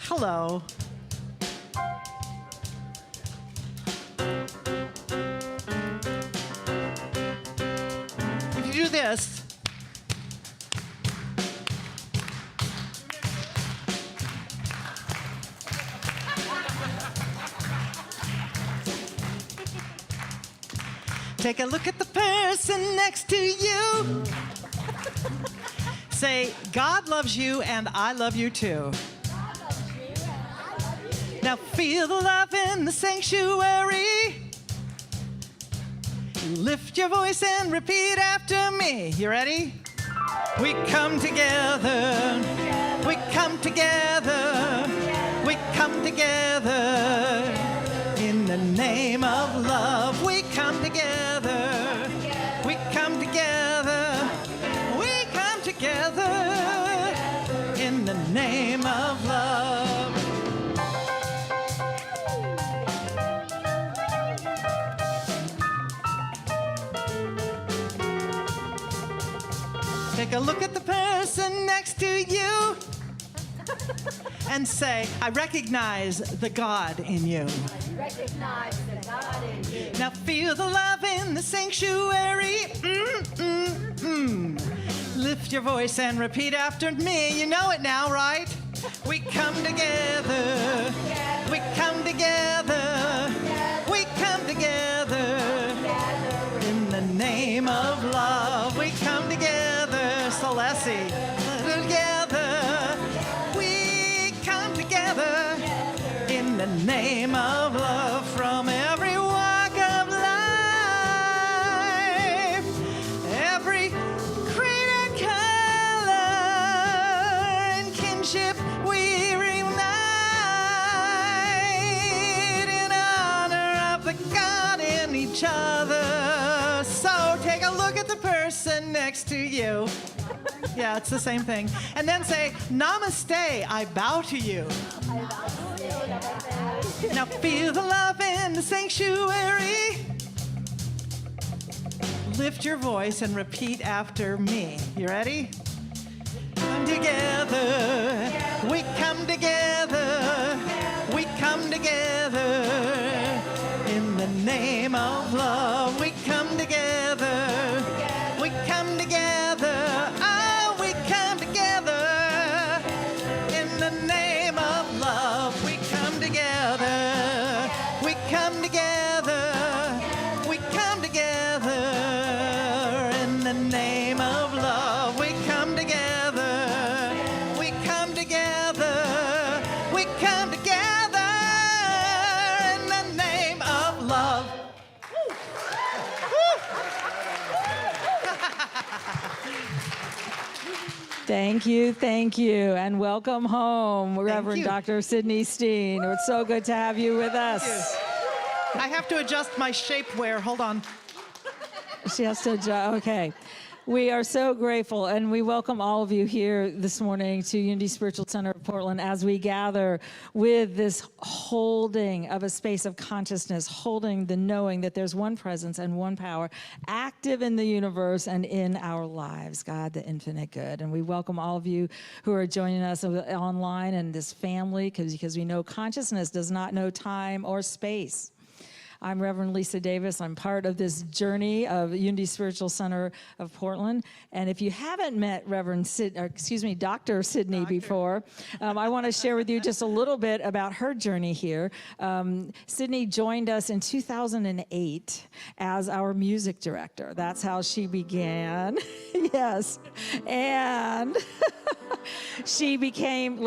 Hello. If you do this, take a look at the person next to you. Say, God loves you and I love you too. Now feel the love in the sanctuary. Lift your voice and repeat after me. You ready? We come together. We come together. We come together. In the name of love, we come together. We come together. We come together. In the name of love. Take a look at the person next to you and say, I recognize the God in you. I recognize the God in you. Now feel the love in the sanctuary. Lift your voice and repeat after me. You know it now, right? We come together. We come together. We come together. In the name of love, we come together. Celeste, together. We come together. In the name of love, from every walk of life, every creed and color and kinship, we reunite in honor of the God in each other. So take a look at the person next to you. Yeah, it's the same thing. And then say, Namaste, I bow to you. Now feel the love in the sanctuary. Lift your voice and repeat after me. You ready? Come together. We come together. We come together. In the name of love, we come together. We come together. Oh, we come together. In the name of love, we come together. We come together. We come together. In the name of love, we come together. We come together. We come together. In the name of love. Thank you, and welcome home, Reverend you. Dr. Sydney Steen. It's so good to have you with us. I have to adjust my shapewear. Hold on. She has to, okay. We are so grateful, and we welcome all of you here this morning to Unity Spiritual Center of Portland as we gather with this holding of a space of consciousness, holding the knowing that there's one presence and one power active in the universe and in our lives, God, the infinite good. And we welcome all of you who are joining us online and this family, because we know consciousness does not know time or space. I'm Reverend Lisa Davis. I'm part of this journey of Unity Spiritual Center of Portland. And if you haven't met Dr. Sydney before, I want to share with you just a little bit about her journey here. Sydney joined us in 2008 as our music director. That's how she began. Yes. And she became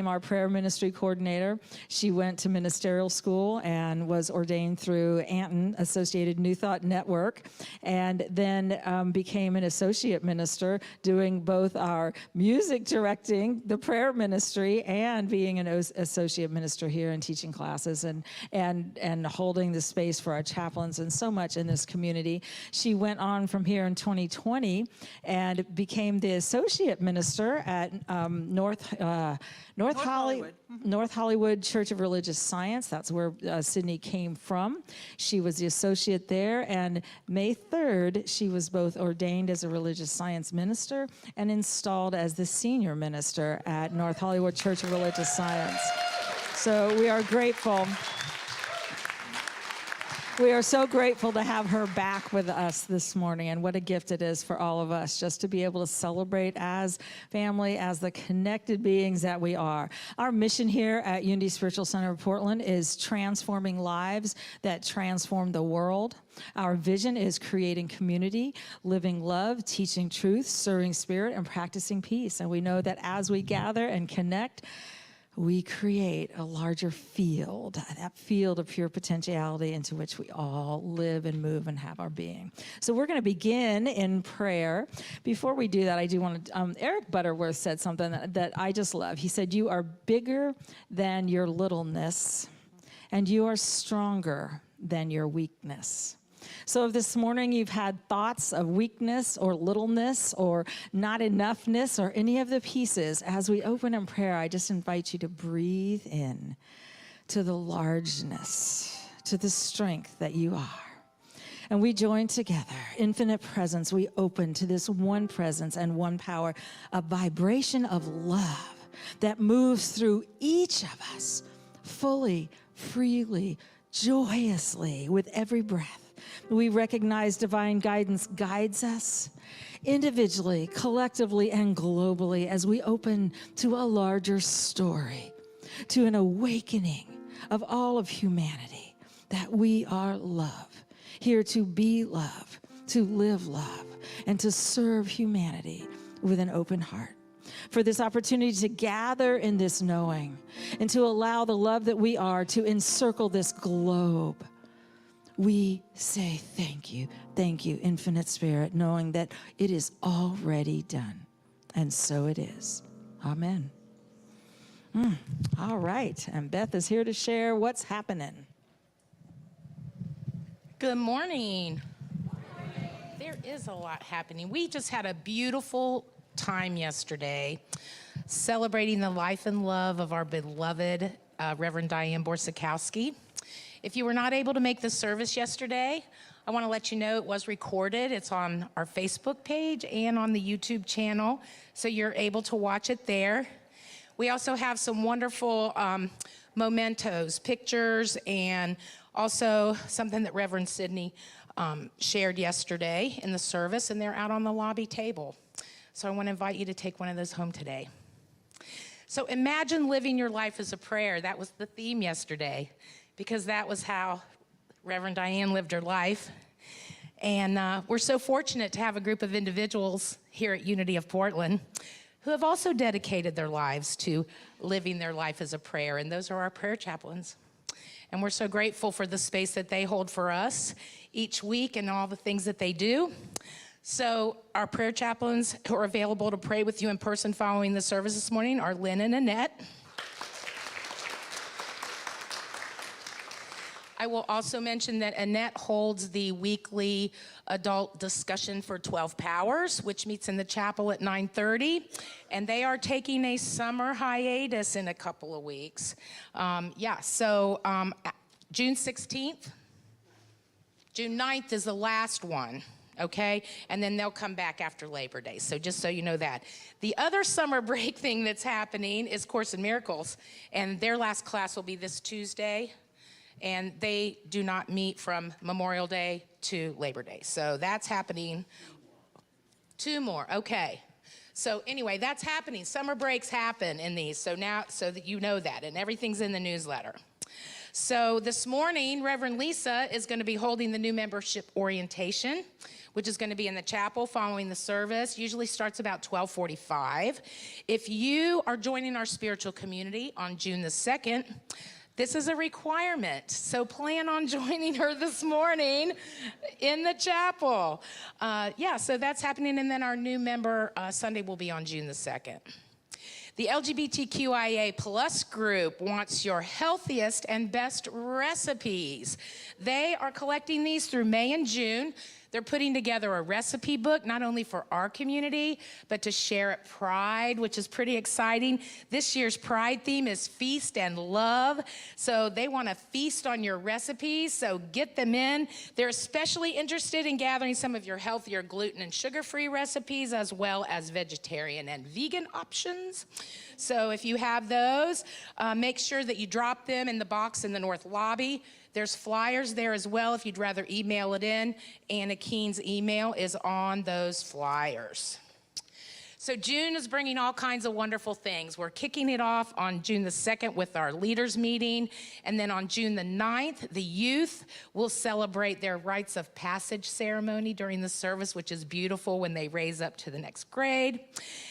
our prayer ministry coordinator. She went to ministerial school and was ordained through Anton Associated New Thought Network, and then became an associate minister, doing both our music directing, the prayer ministry, and being an associate minister here and teaching classes and holding the space for our chaplains and so much in this community. She went on from here in 2020 and became the associate minister at North Hollywood Church of Religious Science. That's where Sydney came from. She was the associate there, and May 3rd, she was both ordained as a religious science minister and installed as the senior minister at North Hollywood Church of Religious Science. So we are grateful. We are so grateful to have her back with us this morning, and what a gift it is for all of us just to be able to celebrate as family, as the connected beings that we are. Our mission here at Unity Spiritual Center of Portland is transforming lives that transform the world. Our vision is creating community, living love, teaching truth, serving spirit, and practicing peace. And we know that as we gather and connect, we create a larger field, that field of pure potentiality into which we all live and move and have our being. So we're going to begin in prayer. Before we do that, I do want to, Eric Butterworth said something that I just love. He said, "You are bigger than your littleness, and you are stronger than your weakness." So if this morning you've had thoughts of weakness or littleness or not enoughness or any of the pieces, as we open in prayer, I just invite you to breathe in to the largeness, to the strength that you are. And we join together, infinite presence, we open to this one presence and one power, a vibration of love that moves through each of us fully, freely, joyously, with every breath. We recognize divine guidance guides us individually, collectively, and globally as we open to a larger story, to an awakening of all of humanity, that we are love, here to be love, to live love, and to serve humanity with an open heart. For this opportunity to gather in this knowing and to allow the love that we are to encircle this globe. We say thank you, Infinite Spirit, knowing that it is already done. And so it is. Amen. All right. And Beth is here to share what's happening. Good morning. There is a lot happening. We just had a beautiful time yesterday celebrating the life and love of our beloved Reverend Diane Borsakowski. If you were not able to make the service yesterday, I want to let you know it was recorded. It's on our Facebook page and on the YouTube channel, so you're able to watch it there. We also have some wonderful mementos, pictures, and also something that Reverend Sydney shared yesterday in the service, and they're out on the lobby table. So I want to invite you to take one of those home today. So imagine living your life as a prayer. That was the theme yesterday, because that was how Reverend Diane lived her life. And we're so fortunate to have a group of individuals here at Unity of Portland who have also dedicated their lives to living their life as a prayer, and those are our prayer chaplains. And we're so grateful for the space that they hold for us each week and all the things that they do. So our prayer chaplains who are available to pray with you in person following the service this morning are Lynn and Annette. I will also mention that Annette holds the weekly adult discussion for 12 Powers, which meets in the chapel at 9:30, and they are taking a summer hiatus in a couple of weeks. June 16th, June 9th is the last one. Okay, and then they'll come back after Labor Day. So just so you know that. The other summer break thing that's happening is Course in Miracles, and their last class will be this Tuesday, and they do not meet from Memorial Day to Labor Day. So that's happening. 2 more, okay. So anyway, that's happening. Summer breaks happen in these, so now, so that you know that, and everything's in the newsletter. So this morning, Reverend Lisa is going to be holding the new membership orientation, which is going to be in the chapel following the service. Usually starts about 12:45. If you are joining our spiritual community on June the 2nd, this is a requirement. So plan on joining her this morning in the chapel. So that's happening. And then our new member Sunday will be on June the 2nd. The LGBTQIA plus group wants your healthiest and best recipes. They are collecting these through May and June. They're putting together a recipe book, not only for our community, but to share at Pride, which is pretty exciting. This year's Pride theme is Feast and Love. So they want to feast on your recipes, so get them in. They're especially interested in gathering some of your healthier gluten and sugar-free recipes, as well as vegetarian and vegan options. So if you have those, make sure that you drop them in the box in the north lobby. There's flyers there as well if you'd rather email it in. Anna Keene's email is on those flyers. So June is bringing all kinds of wonderful things. We're kicking it off on June the 2nd with our leaders meeting. And then on June the 9th, the youth will celebrate their rites of passage ceremony during the service, which is beautiful when they raise up to the next grade.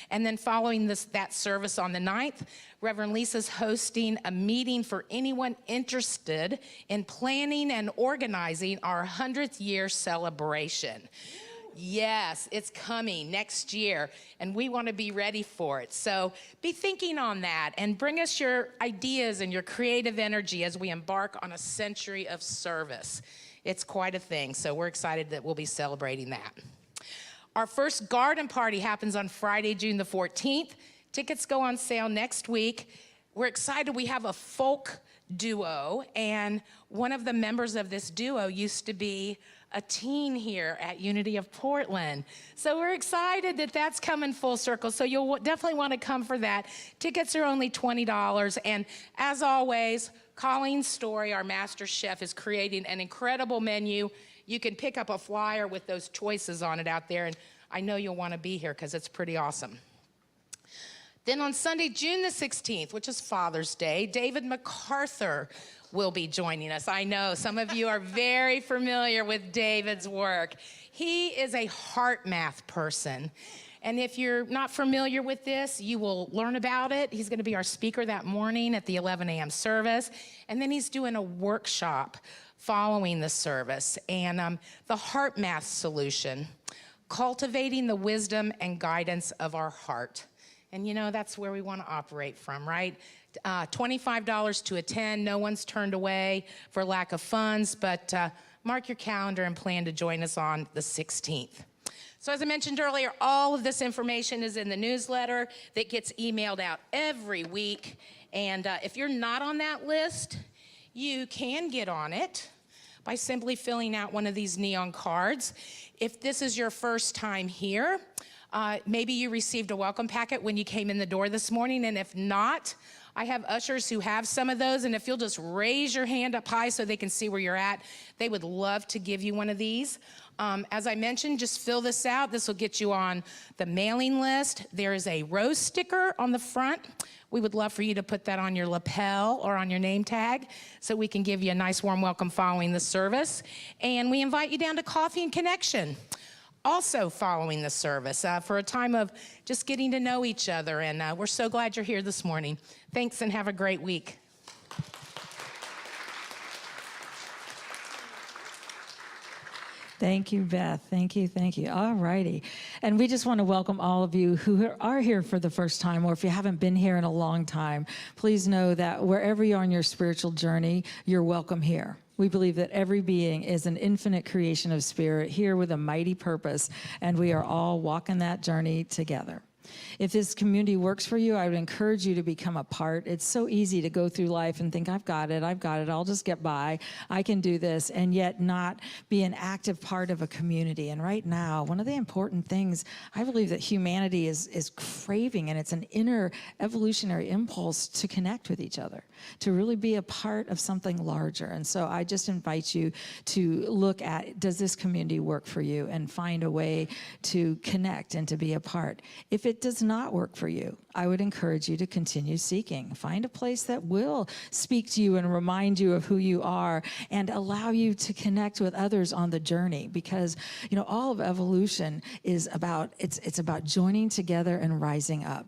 And then following that service on the 9th, Reverend Lisa's hosting a meeting for anyone interested in planning and organizing our 100th year celebration. Yes, it's coming next year, and we want to be ready for it. So be thinking on that and bring us your ideas and your creative energy as we embark on a century of service. It's quite a thing, so we're excited that we'll be celebrating that. Our first garden party happens on Friday, June the 14th. Tickets go on sale next week. We're excited. We have a folk duo, and one of the members of this duo used to be a teen here at Unity of Portland. So we're excited that that's coming full circle. So you'll definitely want to come for that. Tickets are only $20. And as always, Colleen Story, our master chef, is creating an incredible menu. You can pick up a flyer with those choices on it out there. And I know you'll want to be here because it's pretty awesome. Then on Sunday, June the 16th, which is Father's Day, David MacArthur will be joining us. I know some of you are very familiar with David's work. He is a heart math person. And if you're not familiar with this, you will learn about it. He's going to be our speaker that morning at the 11 a.m. service. And then he's doing a workshop following the service. And the heart math solution, cultivating the wisdom and guidance of our heart. And you know, that's where we want to operate from, right? $25 to attend. No one's turned away for lack of funds, but mark your calendar and plan to join us on the 16th. So as I mentioned earlier, all of this information is in the newsletter that gets emailed out every week. And if you're not on that list, you can get on it by simply filling out one of these neon cards. If this is your first time here, maybe you received a welcome packet when you came in the door this morning, and if not, I have ushers who have some of those, and if you'll just raise your hand up high so they can see where you're at, they would love to give you one of these. As I mentioned, just fill this out. This will get you on the mailing list. There is a rose sticker on the front. We would love for you to put that on your lapel or on your name tag so we can give you a nice warm welcome following the service. And we invite you down to Coffee and Connection also following the service for a time of just getting to know each other. And we're so glad you're here this morning. Thanks and have a great week. Thank you, Beth. Thank you, thank you. All righty. And we just want to welcome all of you who are here for the first time, or if you haven't been here in a long time, please know that wherever you are on your spiritual journey, you're welcome here. We believe that every being is an infinite creation of spirit here with a mighty purpose, and we are all walking that journey together. If this community works for you, I would encourage you to become a part. It's so easy to go through life and think, I've got it, I'll just get by, I can do this, and yet not be an active part of a community. And right now, one of the important things I believe that humanity is craving, and it's an inner evolutionary impulse to connect with each other, to really be a part of something larger. And so I just invite you to look at, does this community work for you, and find a way to connect and to be a part. If it does not work for you, I would encourage you to continue seeking. Find a place that will speak to you and remind you of who you are and allow you to connect with others on the journey, because all of evolution is about, it's about joining together and rising up,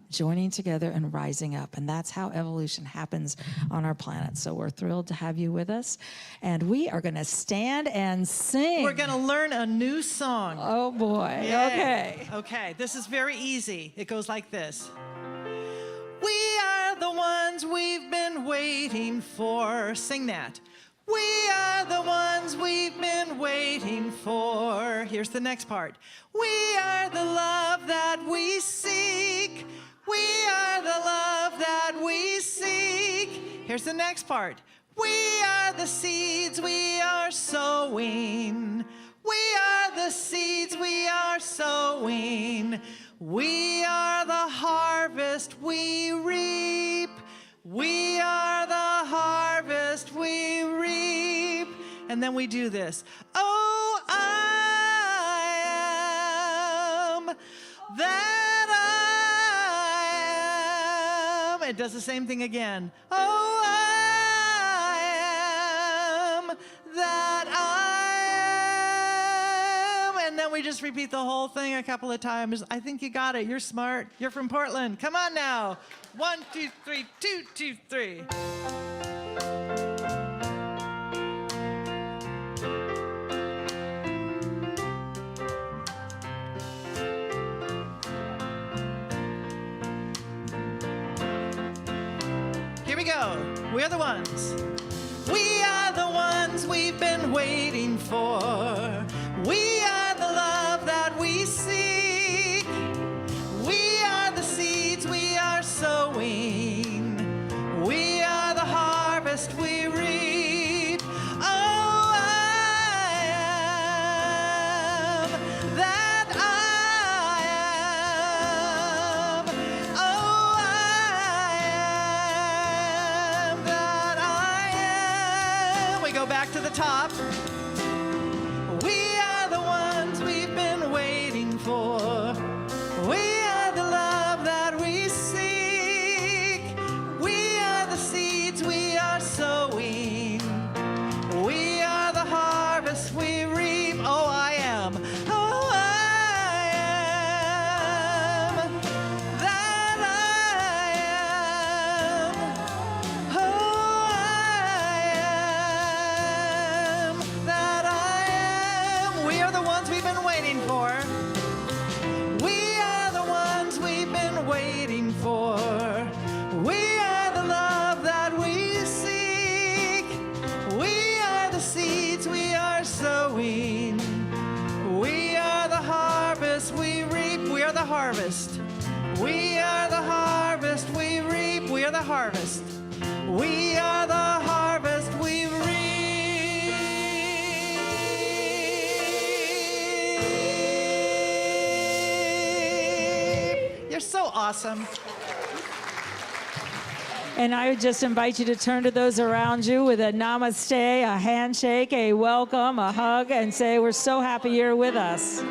and that's how evolution happens on our planet. So we're thrilled to have you with us, and we are going to stand and sing. We're going to learn a new song. Oh boy. Yay. Okay, this is very easy. It goes like this. We are the ones we've been waiting for. Sing that. We are the ones we've been waiting for. Here's the next part. We are the love that we seek. We are the love that we seek. Here's the next part. We are the seeds we are sowing. We are the seeds we are sowing. We are the harvest we reap. We are the harvest we reap. And then we do this. Oh, I am that I am. It does the same thing again. Oh, I am that I am. And then we just repeat the whole thing a couple of times. I think you got it. You're smart. You're from Portland. Come on now. 1, 2, 3, 2, 2, 3. Here we go. We are the ones. We are the ones we've been waiting for. We are the love that we seek. We are the seeds we are sowing. We are the harvest we reap. Oh, I am that I am. Oh, I am that I am. We go back to the top. We are the ones we've been waiting for. We are the love that we seek. We are the seeds we are sowing. We are the harvest we reap. Oh, I am. Oh, I am that I am. Oh, I am that I am. We are the ones we've been waiting for. We are the ones we've been waiting for. We are the love that we seek. We are the seeds we are sowing. We are the harvest we reap. We are the harvest. We are the harvest we reap. We are the harvest. We are the harvest we reap. You're so awesome. And I would just invite you to turn to those around you with a namaste, a handshake, a welcome, a hug, and say, we're so happy you're with us.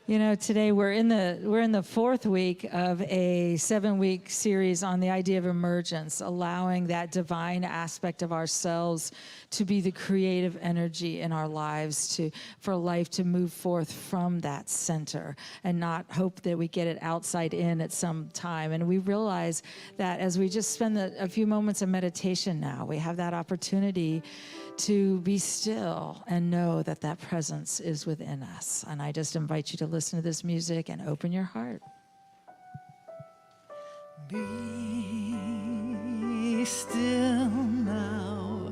You know, today we're in the fourth week of a 7-week series on the idea of emergence, allowing that divine aspect of ourselves to be the creative energy in our lives, for life to move forth from that center and not hope that we get it outside in at some time. And we realize that as we just spend a few moments of meditation now, we have that opportunity to be still and know that that presence is within us. And I just invite you to listen to this music and open your heart. Be still now.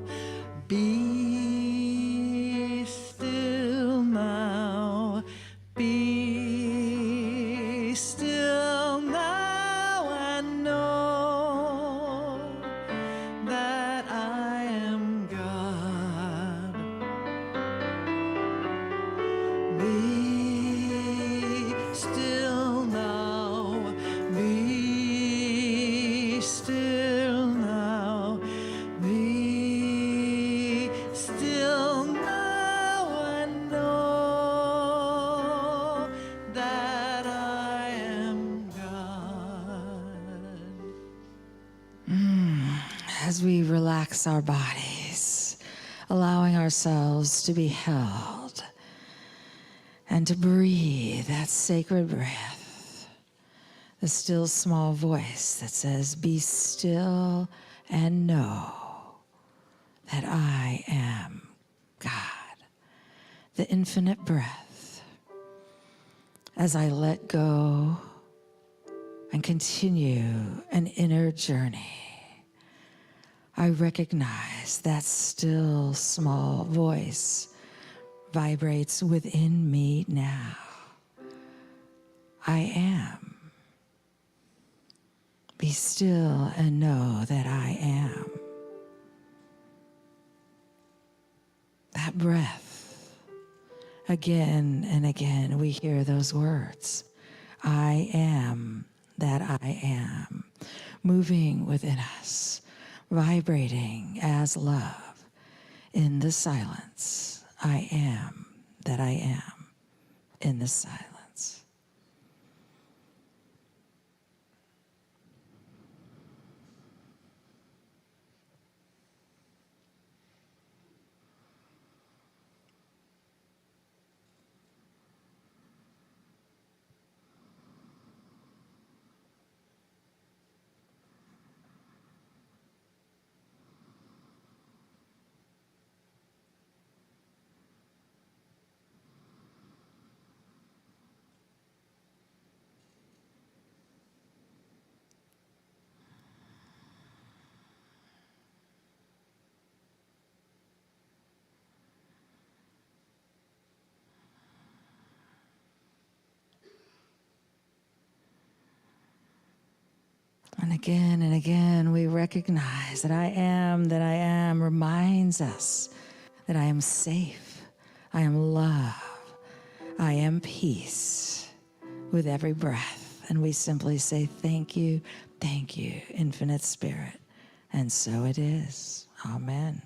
Be still now. Be still now and know that I am God. Be still now. Be still now. Be still now and know that I am God. As we relax our bodies, allowing ourselves to be held and to breathe that sacred breath, the still small voice that says, be still and know that I am God. The infinite breath as I let go and continue an inner journey. I recognize that still small voice vibrates within me now. I am. Be still and know that I am. That breath, again and again, we hear those words. I am that I am, moving within us, vibrating as love in the silence. I am that I am in the silence. And again, we recognize that I am reminds us that I am safe, I am love, I am peace with every breath. And we simply say, thank you, Infinite Spirit. And so it is. Amen.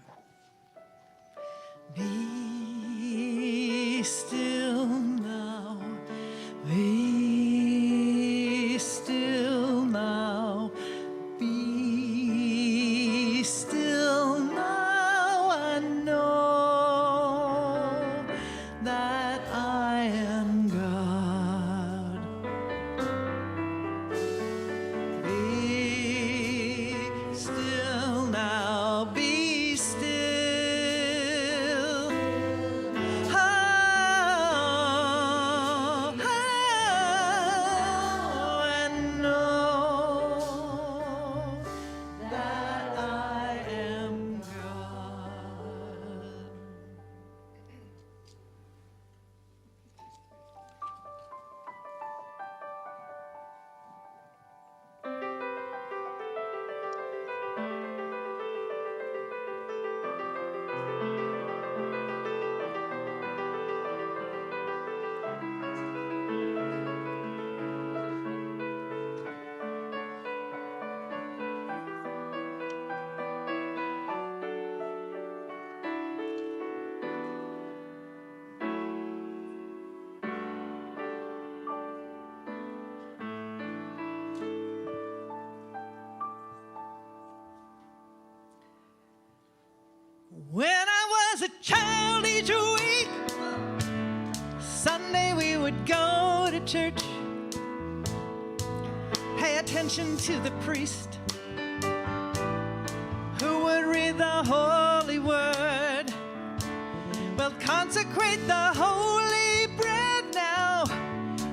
Be still now. Be still now. Be still now and know that I am God. Be still now. Be still. When I was a child each week, Sunday we would go to church, pay attention to the priest who would read the holy word. Well, consecrate the holy bread now,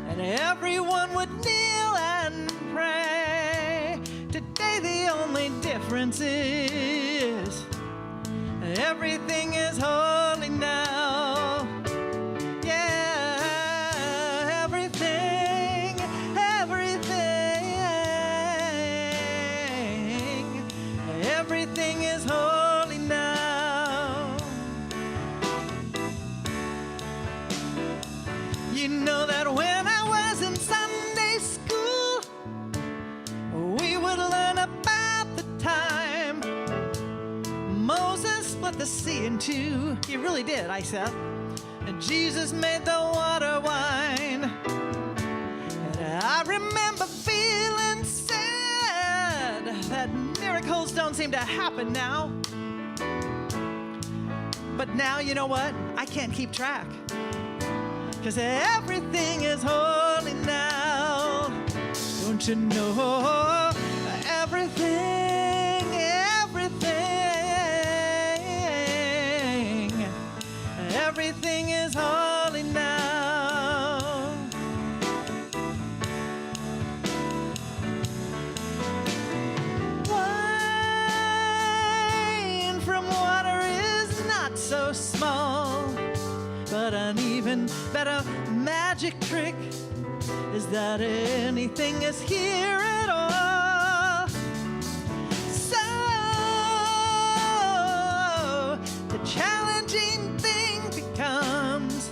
and everyone would kneel and pray. Today the only difference is everything is holy now. Yeah, everything, everything is holy now. You know that when I was in Sunday school, we would learn about the time Moses split the sea in two. He really did, I said. And Jesus made the water wine. And I remember feeling sad that miracles don't seem to happen now. But now, you know what? I can't keep track, 'cause everything is holy now. Don't you know? Everything, everything is holy now. Wine from water is not so small, but an even better magic trick is that anything is here at all. So the challenging thing becomes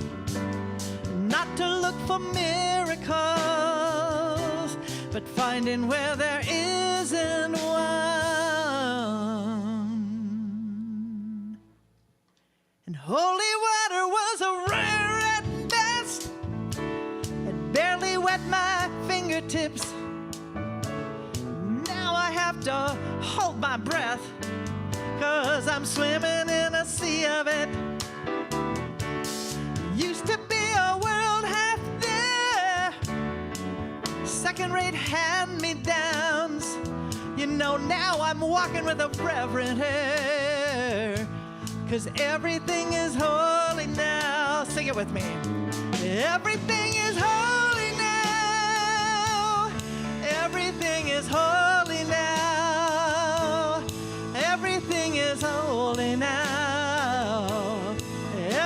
not to look for miracles, but finding where there isn't one. And holy water was a rare at best. It barely wet my fingertips. Now I have to hold my breath, 'cause I'm swimming in a sea of it. Used to be a world half there, second-rate hand-me-downs. You know, now I'm walking with a reverent air, 'cause everything is holy now. Sing it with me. Everything is holy now. Everything is holy now. Everything is holy now.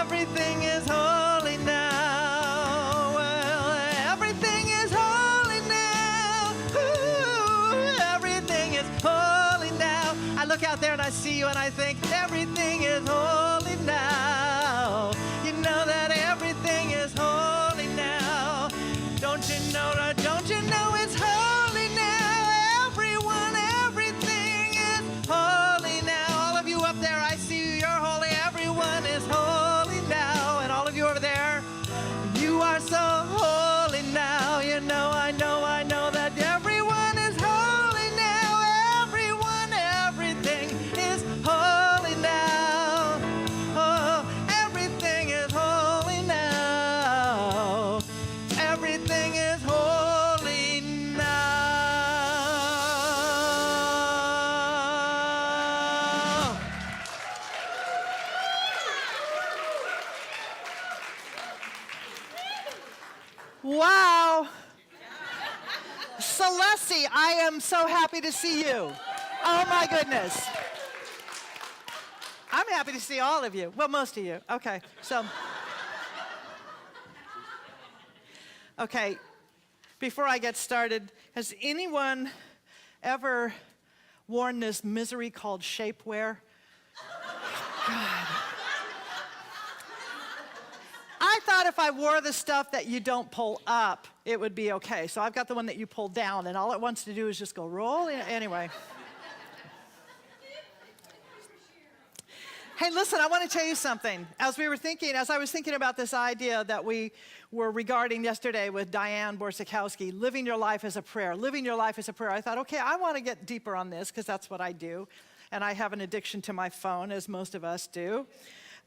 Everything is holy now. Well, everything is holy now. Ooh, everything is holy now. I look out there and I see you and I think everything is holy now. You know that everything is holy now. Don't you know that? Don't you know it's holy now? Everyone, everything is holy now. All of you up there, I see you, you're holy. Everyone is holy now. And all of you over there, you are so holy now. You know, I know that everyone is holy now. Everyone, everything is holy now. Oh, everything is holy now. Everything is holy now. Wow. Celeste, I am so happy to see you. Oh my goodness. I'm happy to see all of you. Well, most of you. Okay, so. Okay, before I get started, has anyone ever worn this misery called shapewear? God. I thought if I wore the stuff that you don't pull up, it would be okay. So I've got the one that you pull down, and all it wants to do is just go roll in. Anyway. Hey, listen, I want to tell you something. As I was thinking about this idea that we were regarding yesterday with Diane Borsakowski, living your life as a prayer, I thought, okay, I want to get deeper on this because that's what I do. and I have an addiction to my phone, as most of us do.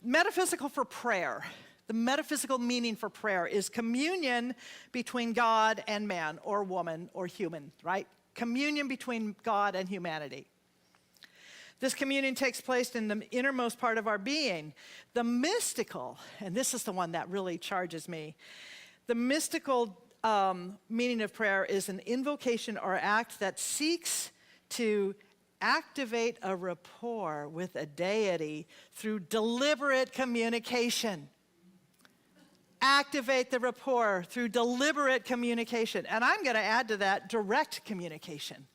Metaphysical for prayer. The metaphysical meaning for prayer is communion between God and man, or woman, or human, right? Communion between God and humanity. This communion takes place in the innermost part of our being. The mystical, and this is the one that really charges me, the mystical meaning of prayer is an invocation or act that seeks to activate a rapport with a deity through deliberate communication. Activate the rapport through deliberate communication. And I'm going to add to that direct communication.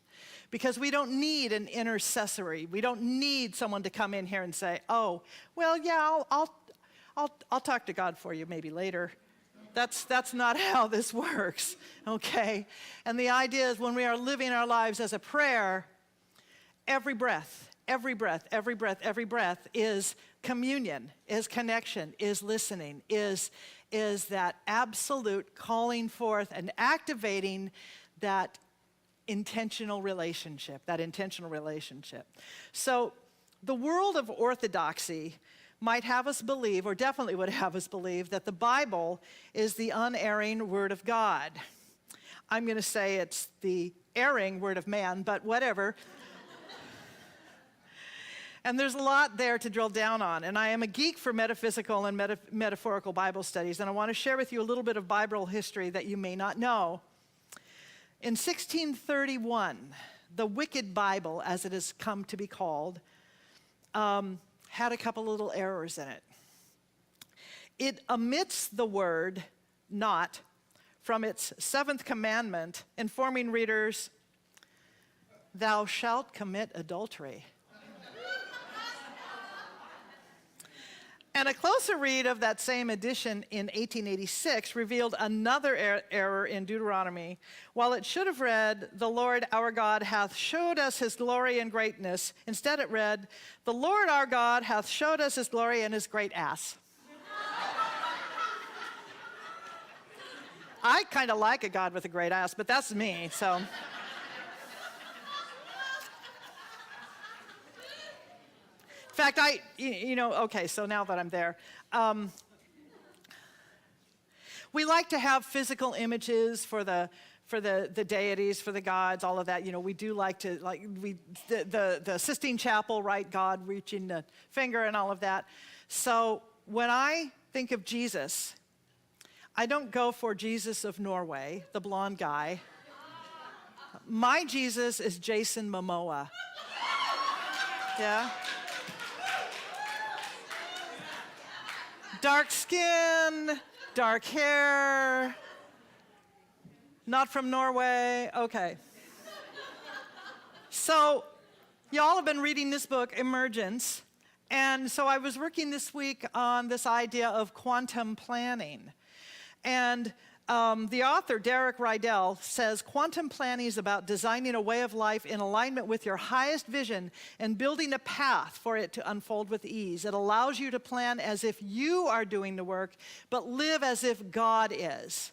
Because we don't need an intercessory. We don't need someone to come in here and say, oh, well, yeah, I'll talk to God for you maybe later. That's not how this works, okay? And the idea is when we are living our lives as a prayer, every breath is communion, is connection, is listening, is that absolute calling forth and activating that intentional relationship. So the world of orthodoxy might have us believe, or definitely would have us believe, that the Bible is the unerring Word of God. I'm going to say it's the erring Word of man, but whatever. And there's a lot there to drill down on. And I am a geek for metaphysical and metaphorical Bible studies, and I want to share with you a little bit of Bible history that you may not know. In 1631, the Wicked Bible, as it has come to be called, had a couple little errors in it. It omits the word not from its 7th commandment, informing readers, thou shalt commit adultery. And a closer read of that same edition in 1886 revealed another error in Deuteronomy. While it should have read, the Lord our God hath showed us his glory and greatness, instead it read, the Lord our God hath showed us his glory and his great ass. I kind of like a God with a great ass, but that's me, so. In fact, okay, so now that I'm there, we like to have physical images for the deities, for the gods, all of that. We do like to, the Sistine Chapel, right? God reaching the finger and all of that. So when I think of Jesus, I don't go for Jesus of Norway, the blonde guy. My Jesus is Jason Momoa. Yeah? Dark skin, dark hair, not from Norway, okay. So, y'all have been reading this book, Emergence, and so I was working this week on this idea of quantum planning. And the author, Derek Rydell, says quantum planning is about designing a way of life in alignment with your highest vision and building a path for it to unfold with ease. It allows you to plan as if you are doing the work, but live as if God is.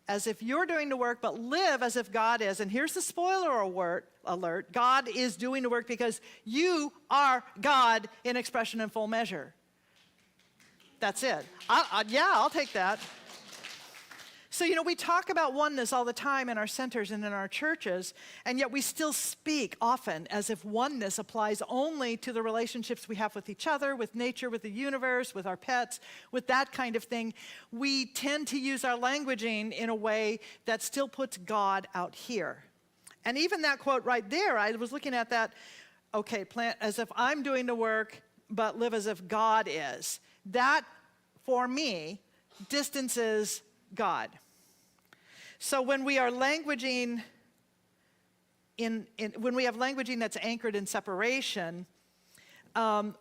As if you're doing the work, but live as if God is. And here's the spoiler alert. God is doing the work because you are God in expression and full measure. That's it. I'll take that. So, we talk about oneness all the time in our centers and in our churches, and yet we still speak often as if oneness applies only to the relationships we have with each other, with nature, with the universe, with our pets, with that kind of thing. We tend to use our languaging in a way that still puts God out here. And even that quote right there, I was looking at that, okay, plan as if I'm doing the work, but live as if God is. That, for me, distances God. So when we are languaging when we have languaging that's anchored in separation,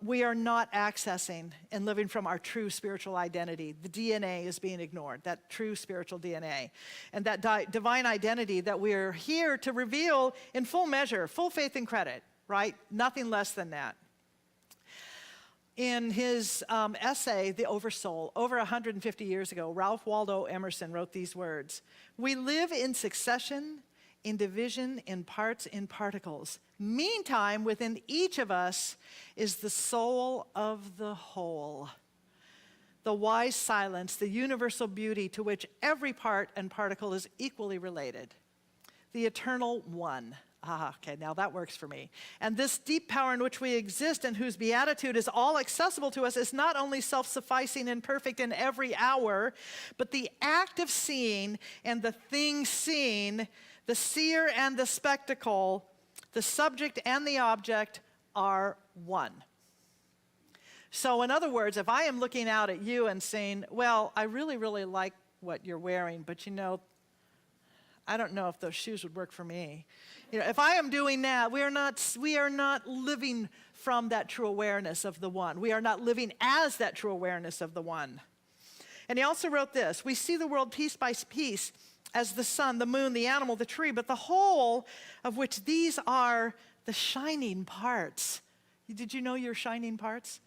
we are not accessing and living from our true spiritual identity. The DNA is being ignored, that true spiritual DNA. And that divine identity that we're here to reveal in full measure, full faith and credit, right? Nothing less than that. In his essay, The Oversoul, over 150 years ago, Ralph Waldo Emerson wrote these words: "We live in succession, in division, in parts, in particles. Meantime, within each of us is the soul of the whole, the wise silence, the universal beauty to which every part and particle is equally related, the eternal one. Okay, now that works for me. And this deep power in which we exist and whose beatitude is all accessible to us is not only self-sufficing and perfect in every hour, but the act of seeing and the thing seen, the seer and the spectacle, the subject and the object are one. So in other words, if I am looking out at you and saying, well, I really, really like what you're wearing, but you know, I don't know if those shoes would work for me. You know, if I am doing that, we are not living from that true awareness of the one. We are not living as that true awareness of the one. And he also wrote this: we see the world piece by piece as the sun, the moon, the animal, the tree, but the whole of which these are the shining parts. Did you know your shining parts?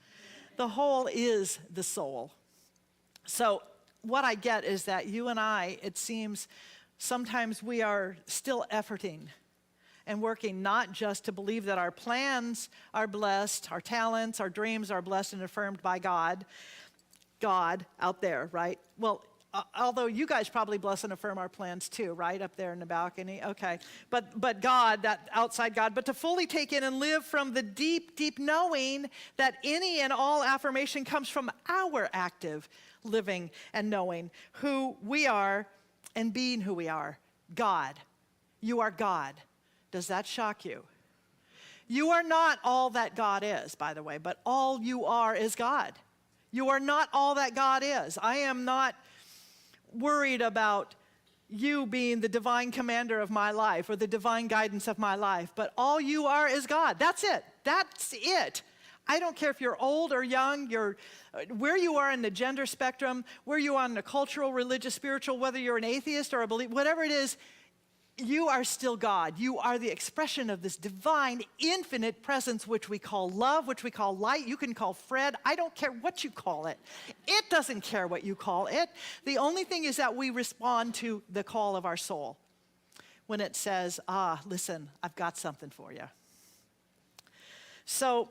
The whole is the soul. So what I get is that you and I, it seems, sometimes we are still efforting and working not just to believe that our plans are blessed, our talents, our dreams are blessed and affirmed by God out there, right? Well, although you guys probably bless and affirm our plans too, right? Up there in the balcony, okay. But God, that outside God, but to fully take in and live from the deep, deep knowing that any and all affirmation comes from our active living and knowing who we are and being who we are. God. You are God. Does that shock you? You are not all that God is, by the way, but all you are is God. You are not all that God is. I am not worried about you being the divine commander of my life or the divine guidance of my life, but all you are is God. That's it. That's it. I don't care if you're old or young, where you are in the gender spectrum, where you are in the cultural, religious, spiritual, whether you're an atheist or a believer, whatever it is, you are still God. You are the expression of this divine, infinite presence, which we call love, which we call light. You can call Fred. I don't care what you call it. It doesn't care what you call it. The only thing is that we respond to the call of our soul when it says, listen, I've got something for you. So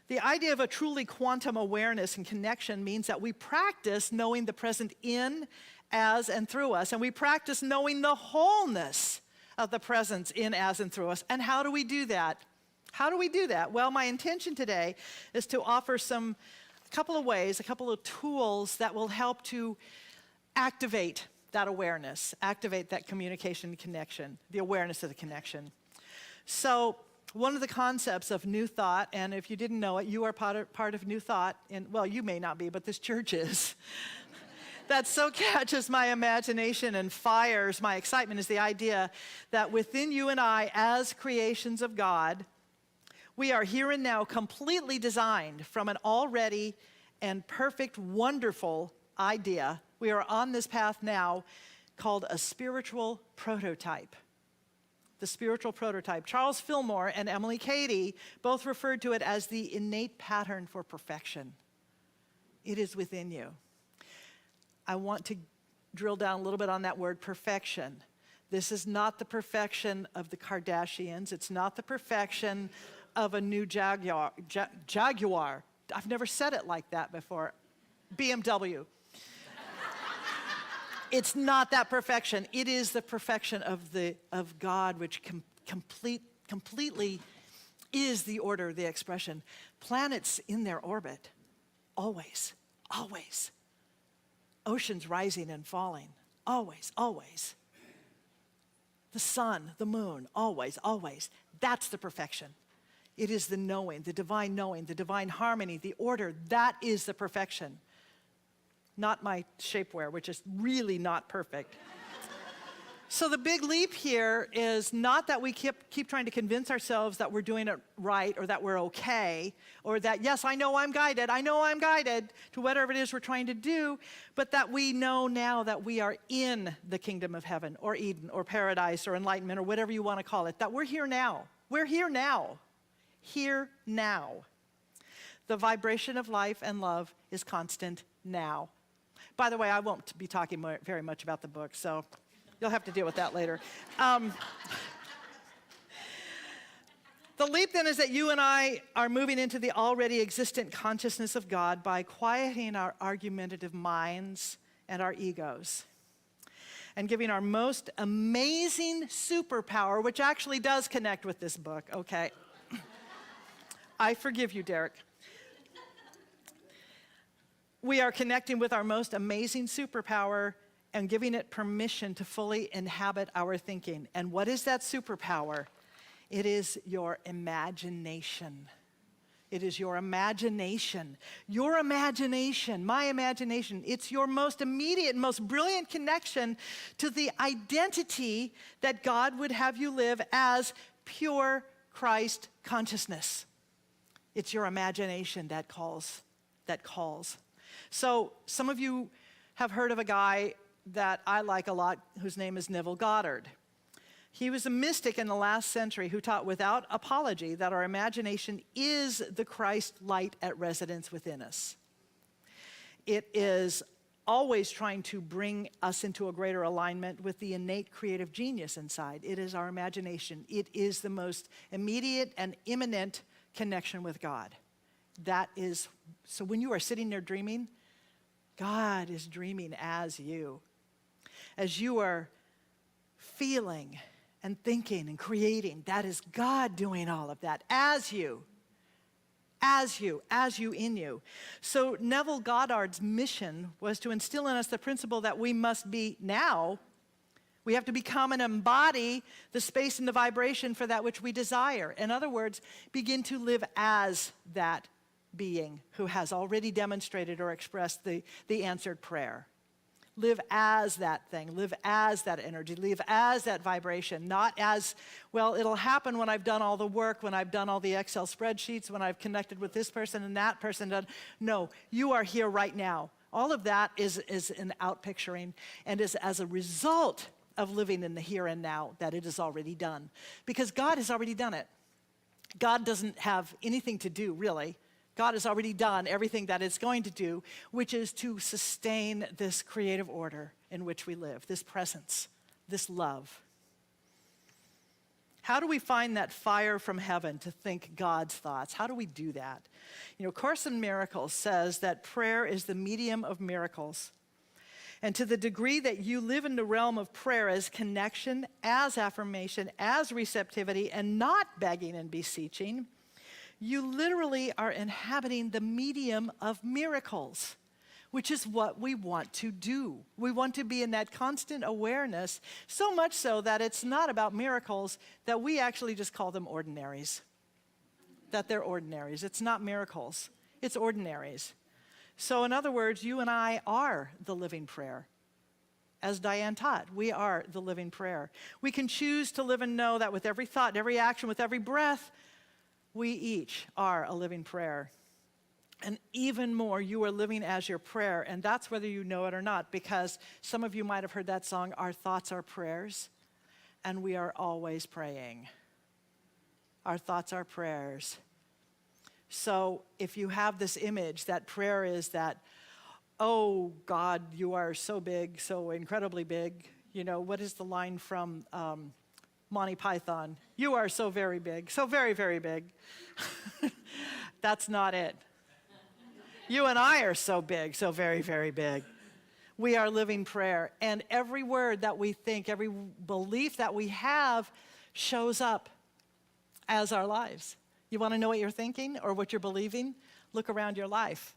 the idea of a truly quantum awareness and connection means that we practice knowing the present in, as, and through us, and we practice knowing the wholeness of the presence in, as, and through us. And how do we do that? How do we do that? Well, my intention today is to offer a couple of ways, a couple of tools that will help to activate that awareness, activate that communication connection, the awareness of the connection. So one of the concepts of New Thought, and if you didn't know it, you are part of New Thought, well, you may not be, but this church is. That so catches my imagination and fires my excitement is the idea that within you and I, as creations of God, we are here and now completely designed from an already and perfect, wonderful idea. We are on this path now called a spiritual prototype. The spiritual prototype. Charles Fillmore and Emily Cady both referred to it as the innate pattern for perfection. It is within you. I want to drill down a little bit on that word perfection. This is not the perfection of the Kardashians. It's not the perfection of a new Jaguar. I've never said it like that before. BMW. It's not that perfection. It is the perfection of God, which completely is the order, the expression. Planets in their orbit, always, always. Oceans rising and falling, always, always. The sun, the moon, always, always. That's the perfection. It is the knowing, the divine harmony, the order. That is the perfection. Not my shapewear, which is really not perfect. So the big leap here is not that we keep trying to convince ourselves that we're doing it right or that we're okay or that, yes, I know I'm guided to whatever it is we're trying to do, but that we know now that we are in the kingdom of heaven or Eden or paradise or enlightenment or whatever you want to call it, that we're here now. We're here now. Here now. The vibration of life and love is constant now. By the way, I won't be talking very much about the book, so You'll have to deal with that later. The leap then is that you and I are moving into the already existent consciousness of God by quieting our argumentative minds and our egos and giving our most amazing superpower, which actually does connect with this book, okay? I forgive you, Derek. We are connecting with our most amazing superpower and giving it permission to fully inhabit our thinking. And what is that superpower? It is your imagination. It is your imagination. Your imagination, my imagination, it's your most immediate, most brilliant connection to the identity that God would have you live as pure Christ consciousness. It's your imagination that calls. So some of you have heard of a guy that I like a lot whose name is Neville Goddard. He was a mystic in the last century who taught without apology that our imagination is the Christ light at residence within us. It is always trying to bring us into a greater alignment with the innate creative genius inside. It is our imagination. It is the most immediate and imminent connection with God. That is, so when you are sitting there dreaming, God is dreaming as you. As you are feeling and thinking and creating, that is God doing all of that as you in you. So Neville Goddard's mission was to instill in us the principle that we must be now. We have to become and embody the space and the vibration for that which we desire. In other words, begin to live as that being who has already demonstrated or expressed the answered prayer. Live as that thing, live as that energy, live as that vibration, not as, well, it'll happen when I've done all the work, when I've done all the Excel spreadsheets, when I've connected with this person and that person. No, you are here right now. All of that is an outpicturing and is as a result of living in the here and now that it is already done. Because God has already done it. God doesn't have anything to do, really. God has already done everything that it's going to do, which is to sustain this creative order in which we live, this presence, this love. How do we find that fire from heaven to think God's thoughts? How do we do that? You know, Course in Miracles says that prayer is the medium of miracles. And to the degree that you live in the realm of prayer as connection, as affirmation, as receptivity, and not begging and beseeching, you literally are inhabiting the medium of miracles, which is what we want to do. We want to be in that constant awareness, so much so that it's not about miracles, that we actually just call them ordinaries. That they're ordinaries. It's not miracles, it's ordinaries. So in other words, you and I are the living prayer. As Diane taught, we are the living prayer. We can choose to live and know that with every thought, every action, with every breath, we each are a living prayer. And even more, you are living as your prayer, and that's whether you know it or not, because some of you might have heard that song, Our Thoughts Are Prayers, and we are always praying. Our thoughts are prayers. So if you have this image that prayer is that, oh God, you are so big, so incredibly big. You know, what is the line from Monty Python? You are so very big, so very, very big. That's not it. You and I are so big, so very, very big. We are living prayer. And every word that we think, every belief that we have shows up as our lives. You want to know what you're thinking or what you're believing? Look around your life.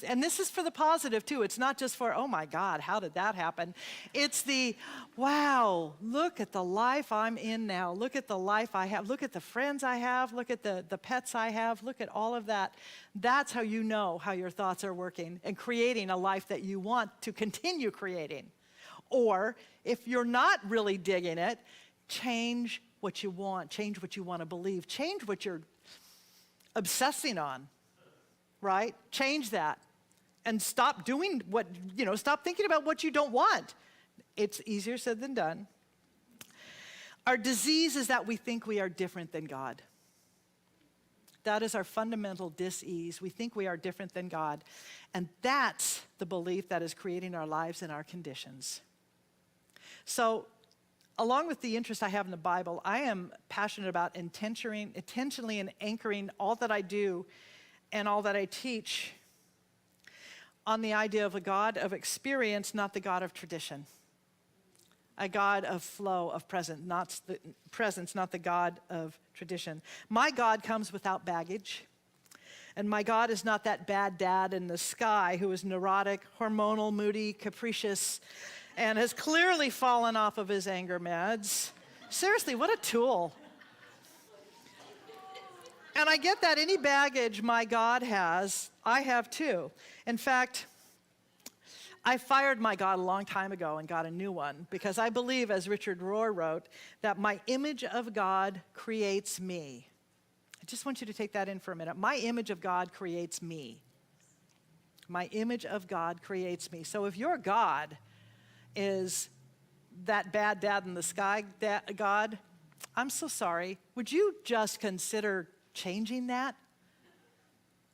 And this is for the positive too. It's not just for, oh my God, how did that happen? It's the, wow, look at the life I'm in now. Look at the life I have. Look at the friends I have. Look at the pets I have. Look at all of that. That's how you know how your thoughts are working and creating a life that you want to continue creating. Or if you're not really digging it, change what you want. Change what you want to believe. Change what you're obsessing on. Right? Change that and stop doing stop thinking about what you don't want. It's easier said than done. Our disease is that we think we are different than God. That is our fundamental dis-ease. We think we are different than God. And that's the belief that is creating our lives and our conditions. So, along with the interest I have in the Bible, I am passionate about intentionally and anchoring all that I do and all that I teach on the idea of a God of experience, not the God of tradition. A God of flow, of presence, not the God of tradition. My God comes without baggage. And my God is not that bad dad in the sky who is neurotic, hormonal, moody, capricious, and has clearly fallen off of his anger meds. Seriously, what a tool. And I get that any baggage my God has, I have too. In fact, I fired my God a long time ago and got a new one because I believe, as Richard Rohr wrote, that my image of God creates me. I just want you to take that in for a minute. My image of God creates me. My image of God creates me. So if your God is that bad dad in the sky God, I'm so sorry. Would you just consider changing that?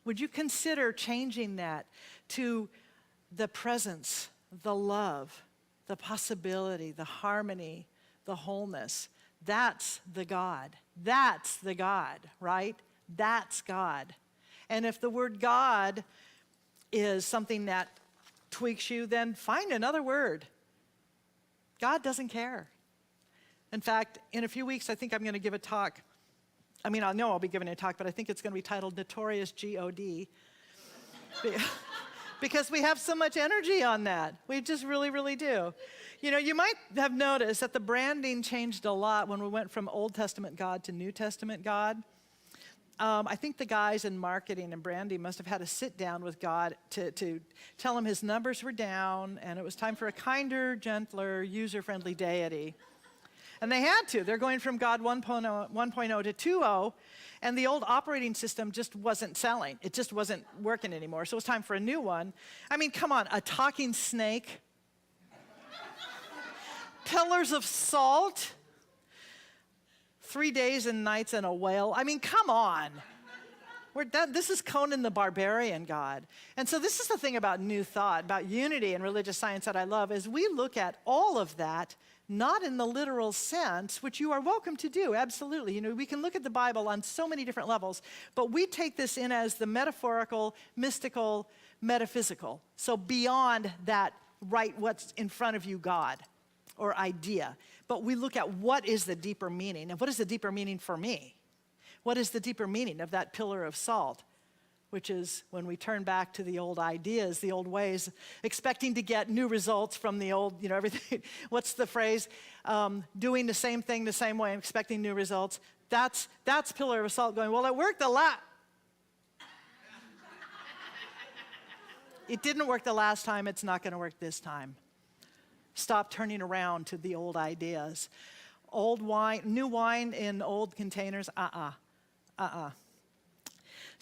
Would you consider changing that to the presence, the love, the possibility, the harmony, the wholeness? That's the God. That's the God, right? That's God. And if the word God is something that tweaks you, then find another word. God doesn't care. In fact, in a few weeks, I think I'm going to give a talk. I mean, I know I'll be giving a talk, but I think it's going to be titled Notorious G-O-D. Because we have so much energy on that. We just really, really do. You know, you might have noticed that the branding changed a lot when we went from Old Testament God to New Testament God. I think the guys in marketing and branding must have had a sit down with God to tell him his numbers were down and it was time for a kinder, gentler, user-friendly deity. And they had to. They're going from God 1.0 to 2.0, and the old operating system just wasn't selling. It just wasn't working anymore, so it was time for a new one. I mean, come on, a talking snake, pillars of salt, 3 days and nights and a whale. I mean, come on. This is Conan the Barbarian God. And so this is the thing about New Thought, about unity and religious science that I love, is we look at all of that not in the literal sense, which you are welcome to do, absolutely. You know, we can look at the Bible on so many different levels, but we take this in as the metaphorical, mystical, metaphysical. So beyond that, right, what's in front of you, God, or idea. But we look at what is the deeper meaning, and what is the deeper meaning for me? What is the deeper meaning of that pillar of salt? Which is when we turn back to the old ideas, the old ways, expecting to get new results from the old, you know, everything. What's the phrase? Doing the same thing the same way and expecting new results. That's pillar of salt going, well, it worked a lot. It didn't work the last time. It's not going to work this time. Stop turning around to the old ideas. Old wine, new wine in old containers,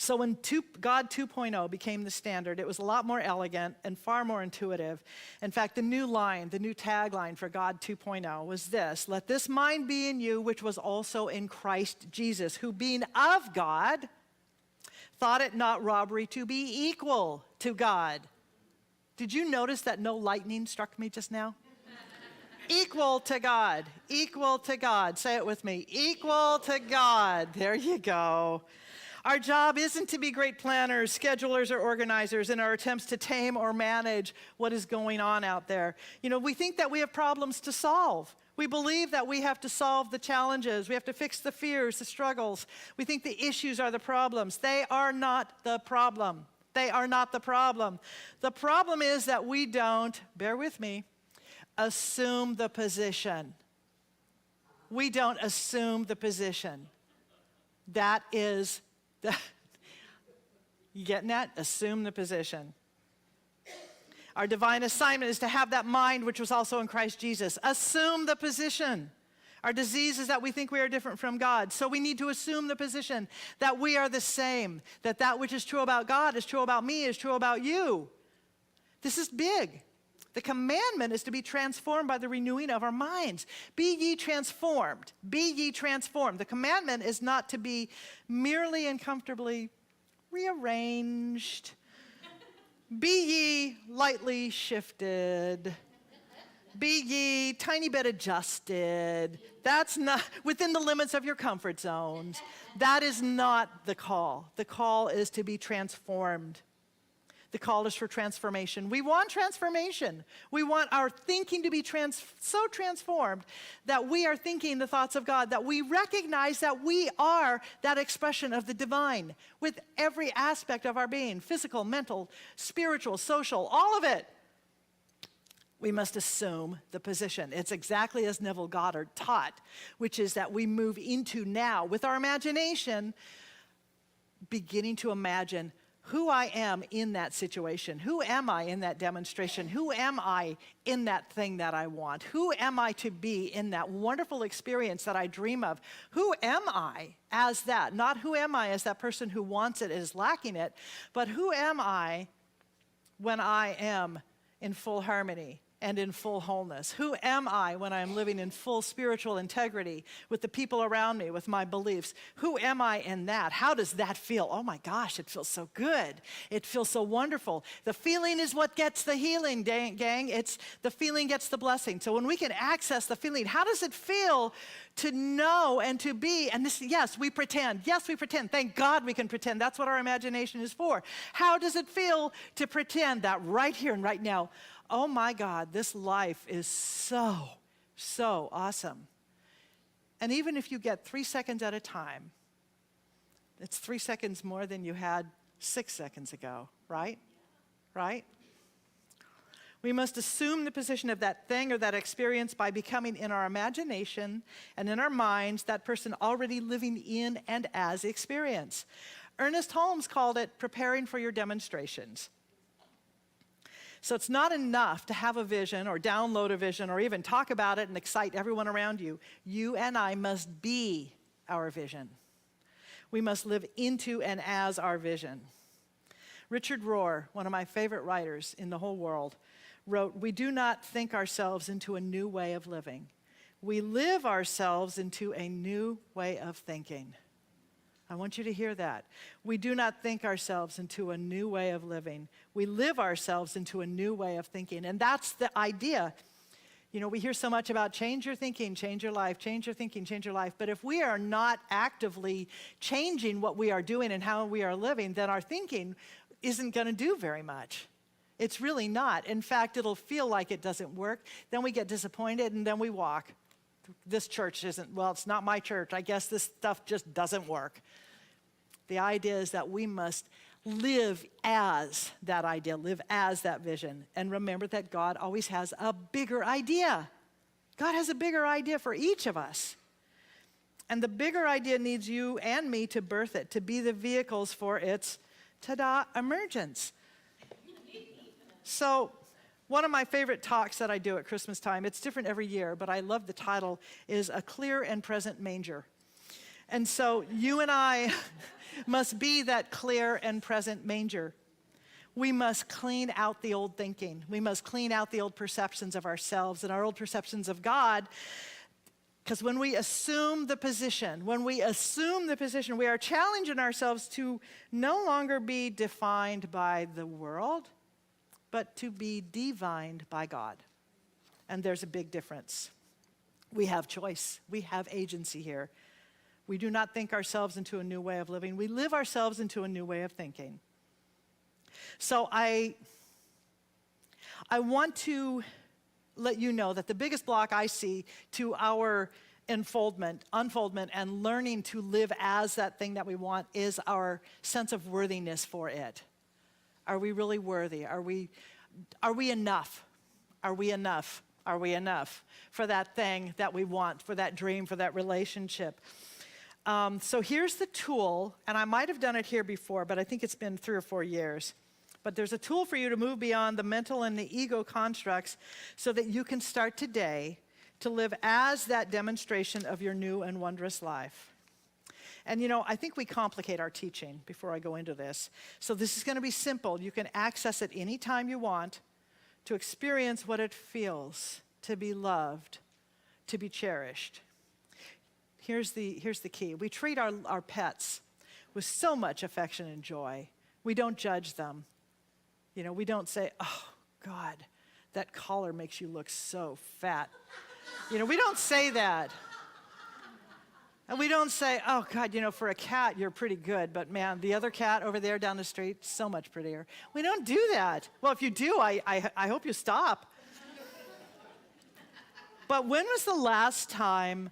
So when God 2.0 became the standard, it was a lot more elegant and far more intuitive. In fact, the new tagline for God 2.0 was this: let this mind be in you, which was also in Christ Jesus, who being of God, thought it not robbery to be equal to God. Did you notice that no lightning struck me just now? Equal to God, equal to God. Say it with me, equal to God. There you go. Our job isn't to be great planners, schedulers, or organizers in our attempts to tame or manage what is going on out there. You know, we think that we have problems to solve. We believe that we have to solve the challenges. We have to fix the fears, the struggles. We think the issues are the problems. They are not the problem. They are not the problem. The problem is that we don't, bear with me, assume the position. We don't assume the position. That is you getting that? Assume the position. Our divine assignment is to have that mind which was also in Christ Jesus. Assume the position. Our disease is that we think we are different from God. So we need to assume the position that we are the same, that which is true about God is true about me, is true about you. This is big. The commandment is to be transformed by the renewing of our minds. Be ye transformed. Be ye transformed. The commandment is not to be merely and comfortably rearranged. Be ye lightly shifted. Be ye tiny bit adjusted. That's not within the limits of your comfort zones. That is not the call. The call is to be transformed. The call is for transformation. We want transformation. We want our thinking to be so transformed that we are thinking the thoughts of God, that we recognize that we are that expression of the divine with every aspect of our being, physical, mental, spiritual, social, all of it. We must assume the position. It's exactly as Neville Goddard taught, which is that we move into now with our imagination, beginning to imagine who I am in that situation. Who am I in that demonstration? Who am I in that thing that I want? Who am I to be in that wonderful experience that I dream of? Who am I as that? Not who am I as that person who wants it and is lacking it, but who am I when I am in full harmony and in full wholeness? Who am I when I'm living in full spiritual integrity with the people around me, with my beliefs? Who am I in that? How does that feel? Oh my gosh, it feels so good. It feels so wonderful. The feeling is what gets the healing, gang. It's the feeling gets the blessing. So when we can access the feeling, how does it feel to know and to be? And this, yes, we pretend. Yes, we pretend. Thank God we can pretend. That's what our imagination is for. How does it feel to pretend that right here and right now, oh my God, this life is so awesome. And even if you get 3 seconds at a time, it's 3 seconds more than you had 6 seconds ago, right? Right? We must assume the position of that thing or that experience by becoming in our imagination and in our minds that person already living in and as the experience. Ernest Holmes called it preparing for your demonstrations. So it's not enough to have a vision or download a vision or even talk about it and excite everyone around you. You and I must be our vision. We must live into and as our vision. Richard Rohr, one of my favorite writers in the whole world, wrote, "We do not think ourselves into a new way of living. We live ourselves into a new way of thinking." I want you to hear that. We do not think ourselves into a new way of living. We live ourselves into a new way of thinking. And that's the idea. You know, we hear so much about change your thinking, change your life, change your thinking, change your life. But if we are not actively changing what we are doing and how we are living, then our thinking isn't going to do very much. It's really not. In fact, it'll feel like it doesn't work. Then we get disappointed and then we walk. This church isn't, well, it's not my church. I guess this stuff just doesn't work. The idea is that we must live as that idea, live as that vision. And remember that God always has a bigger idea. God has a bigger idea for each of us. And the bigger idea needs you and me to birth it, to be the vehicles for its, ta-da, emergence. So, one of my favorite talks that I do at Christmas time, it's different every year, but I love the title, is A Clear and Present Manger. And so you and I must be that clear and present manger. We must clean out the old thinking. We must clean out the old perceptions of ourselves and our old perceptions of God. Because when we assume the position, we are challenging ourselves to no longer be defined by the world, but to be divined by God. And there's a big difference. We have choice. We have agency here. We do not think ourselves into a new way of living. We live ourselves into a new way of thinking. So I want to let you know that the biggest block I see to our unfoldment, and learning to live as that thing that we want is our sense of worthiness for it. Are we really worthy? Are we enough? Are we enough? Are we enough for that thing that we want, for that dream, for that relationship? So here's the tool, and I might have done it here before, but I think it's been 3 or 4 years. But there's a tool for you to move beyond the mental and the ego constructs so that you can start today to live as that demonstration of your new and wondrous life. And you know, I think we complicate our teaching before I go into this. So this is going to be simple. You can access it anytime you want to experience what it feels to be loved, to be cherished. Here's the key. We treat our pets with so much affection and joy. We don't judge them. You know, we don't say, oh, God, that collar makes you look so fat. You know, we don't say that. And we don't say, oh, God, you know, for a cat, you're pretty good, but man, the other cat over there down the street, so much prettier. We don't do that. Well, if you do, I hope you stop. But when was the last time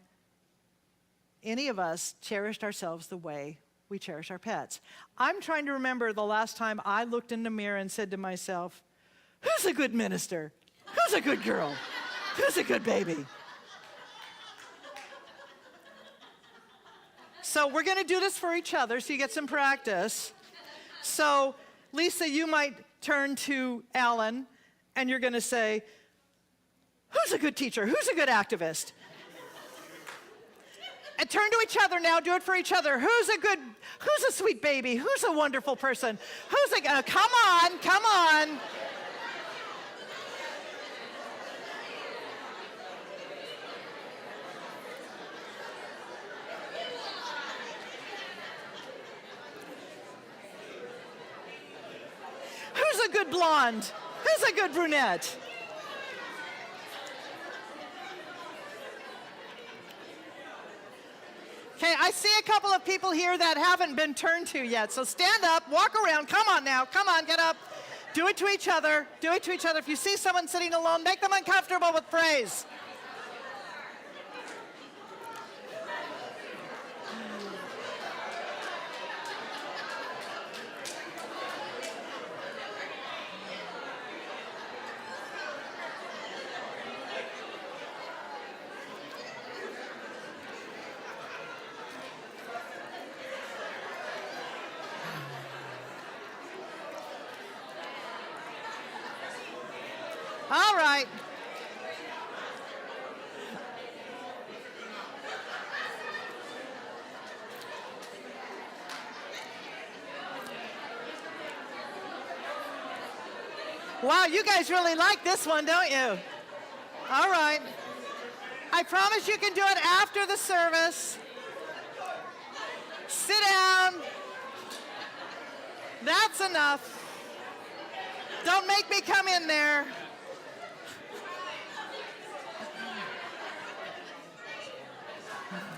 any of us cherished ourselves the way we cherish our pets? I'm trying to remember the last time I looked in the mirror and said to myself, who's a good minister? Who's a good girl? Who's a good baby? So we're going to do this for each other so you get some practice. So, Lisa, you might turn to Alan and you're going to say, who's a good teacher? Who's a good activist? And turn to each other now. Do it for each other. Who's a sweet baby? Who's a wonderful person? Come on, come on. Who's a good blonde? Who's a good brunette? Okay, I see a couple of people here that haven't been turned to yet. So stand up, walk around. Come on now. Come on, get up. Do it to each other. Do it to each other. If you see someone sitting alone, make them uncomfortable with praise. All right. Wow, you guys really like this one, don't you? All right. I promise you can do it after the service. Sit down. That's enough. Don't make me come in there.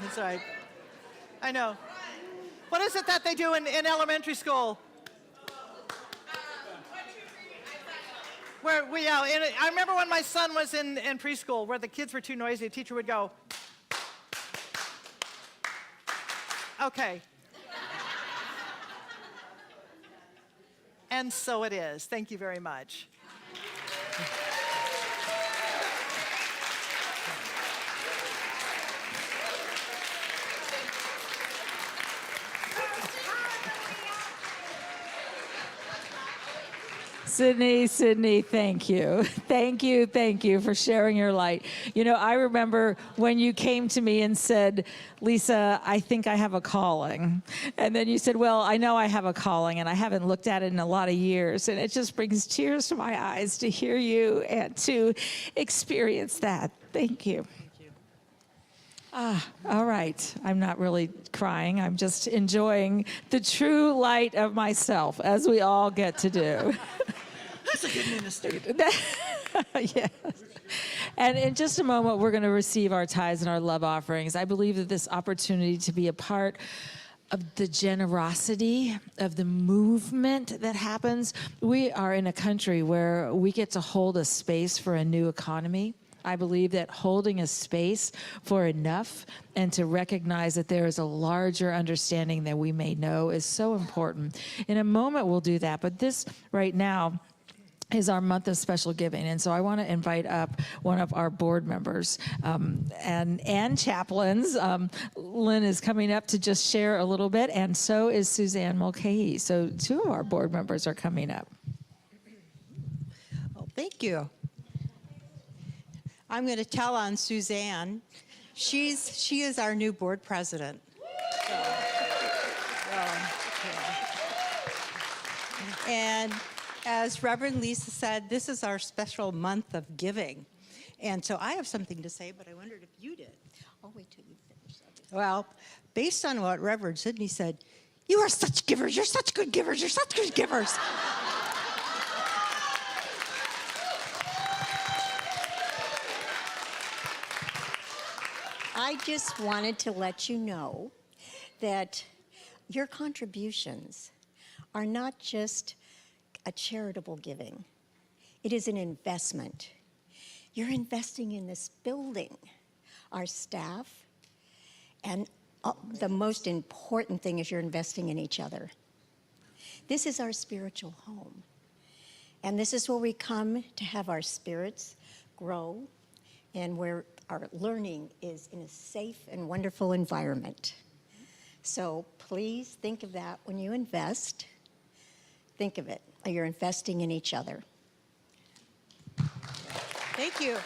That's right. I know. What is it that they do in elementary school? I remember when my son was in preschool, where the kids were too noisy, the teacher would go, okay. And so it is. Thank you very much. Sydney, thank you. Thank you for sharing your light. You know, I remember when you came to me and said, Lisa, I think I have a calling. And then you said, well, I know I have a calling and I haven't looked at it in a lot of years. And it just brings tears to my eyes to hear you and to experience that. Thank you. All right. I'm not really crying. I'm just enjoying the true light of myself, as we all get to do. That's a good minister. Yes. And in just a moment, we're going to receive our tithes and our love offerings. I believe that this opportunity to be a part of the generosity of the movement that happens. We are in a country where we get to hold a space for a new economy. I believe that holding a space for enough and to recognize that there is a larger understanding than we may know is so important. In a moment, we'll do that. But this right now is our month of special giving. And so I want to invite up one of our board members and chaplains. Lynn is coming up to just share a little bit, and so is Suzanne Mulcahy. So two of our board members are coming up. Well, thank you. I'm going to tell on Suzanne. She is our new board president. And as Reverend Lisa said, this is our special month of giving. And so I have something to say, but I wondered if you did. I'll wait till you finish. Well, based on what Reverend Sydney said, you are such givers, you're such good givers, you're such good givers. I just wanted to let you know that your contributions are not just a charitable giving. It is an investment. You're investing in this building, our staff, and the most important thing is you're investing in each other. This is our spiritual home. And this is where we come to have our spirits grow and where our learning is in a safe and wonderful environment. So please think of that when you invest. Think of it. You're investing in each other. Thank you.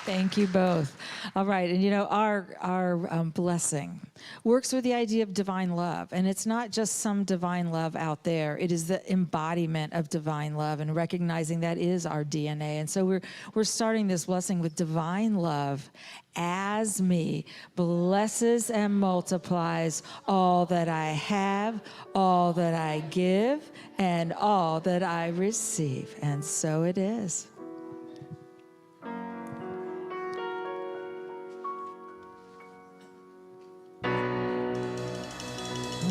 Thank you both. All right, and you know, our blessing works with the idea of divine love, and it's not just some divine love out there. It is the embodiment of divine love, and recognizing that is our DNA. And so we're starting this blessing with divine love as me blesses and multiplies all that I have, all that I give, and all that I receive. And so it is.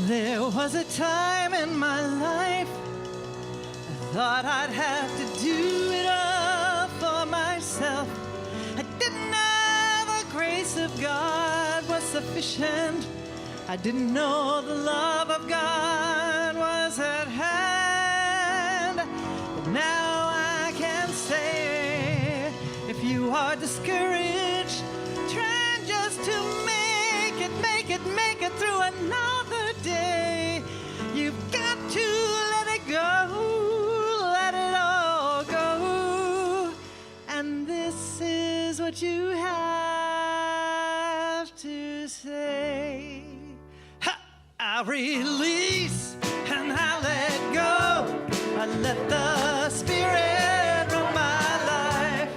There was a time in my life I thought I'd have to do it all for myself. I didn't know the grace of God was sufficient. I didn't know the love of God was at hand. But now I can say, if you are discouraged, trying just to make it through another day, you've got to let it go, let it all go. And this is what you have to say. Ha! I release and I let go. I let the Spirit run my life,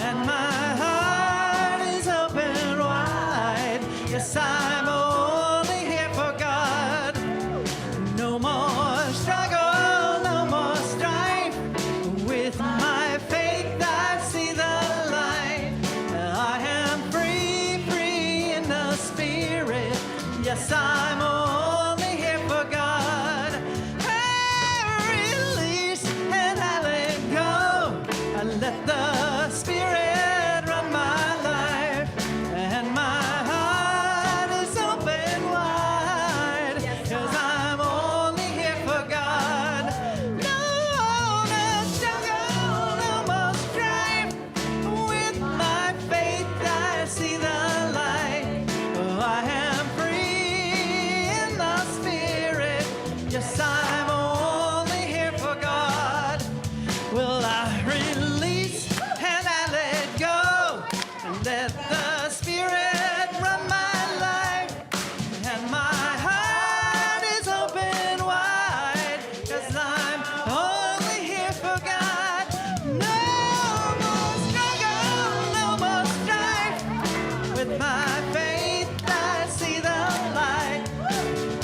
and my heart is open wide. Yes, I'm only here for God. No more struggle, no more strife. With my faith I see the light. I am free, free in the Spirit. Yes, I'm only here for God. I release and I let go. I let the Spirit run my life, and my heart is open wide. 'Cause I'm only here for God. No more struggle, no more strife. With my faith I see the light. I am free in the Spirit. Yes, I'm only here for God. Well, I release and I let go, and let the Spirit run my life, and my heart is open wide. 'Cause I'm only here for God. No more struggle, no more strife. With my faith I see the light.